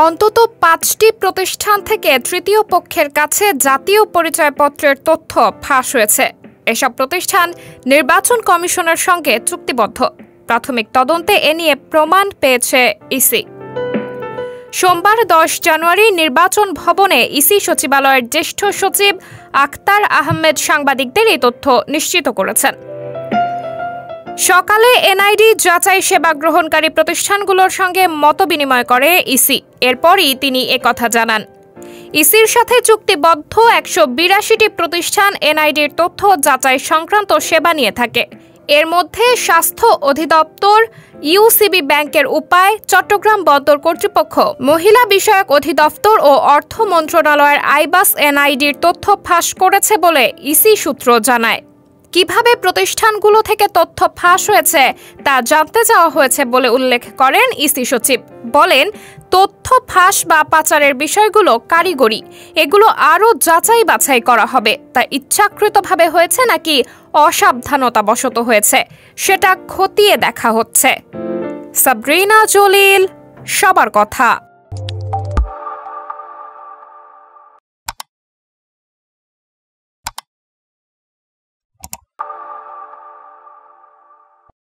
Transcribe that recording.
অন্তত ৫টি প্রতিষ্ঠান থেকে তৃতীয় পক্ষের কাছে জাতীয় পরিচয়পত্রের তথ্য ফাঁস হয়েছে। এসব প্রতিষ্ঠান নির্বাচন কমিশনের সঙ্গে চুক্তিবদ্ধ। প্রাথমিক তদন্তে এ নিয়ে প্রমাণ পেয়েছে ইসি। সোমবার ১০ জানুয়ারি নির্বাচন ভবনে ইসি সচিবালয়ের জ্যেষ্ঠ সচিব আখতার আহমেদ সাংবাদিকদের এই তথ্য নিশ্চিত করেছেন। সকালে এনআইডি যাচাই সেবা গ্রহণকারী প্রতিষ্ঠানগুলোর সঙ্গে মতবিনিময় করে ইসি। এরপরই তিনি একথা জানান। ইসির সাথে চুক্তিবদ্ধ ১৮২টি প্রতিষ্ঠান এনআইডির তথ্য যাচাই সংক্রান্ত সেবা নিয়ে থাকে। এর মধ্যে স্বাস্থ্য অধিদপ্তর, ইউসিবি ব্যাংকের উপায়, চট্টগ্রাম বন্দর কর্তৃপক্ষ, মহিলা বিষয়ক অধিদপ্তর ও অর্থ মন্ত্রণালয়ের আইবাস এনআইডির তথ্য ফাঁস করেছে বলে ইসি সূত্র জানায়। কিভাবে প্রতিষ্ঠানগুলো থেকে তথ্য ফাঁস হয়েছে তা জানতে চাওয়া হয়েছে বলে উল্লেখ করেন ইসি সচিব। বলেন, তথ্য ফাঁস বা পাচারের বিষয়গুলো কারিগরি, এগুলো আরও যাচাই বাছাই করা হবে। তা ইচ্ছাকৃতভাবে হয়েছে নাকি অসাবধানতাবশত হয়েছে সেটা খতিয়ে দেখা হচ্ছে। সাবরিনা জলিল, সবার কথা।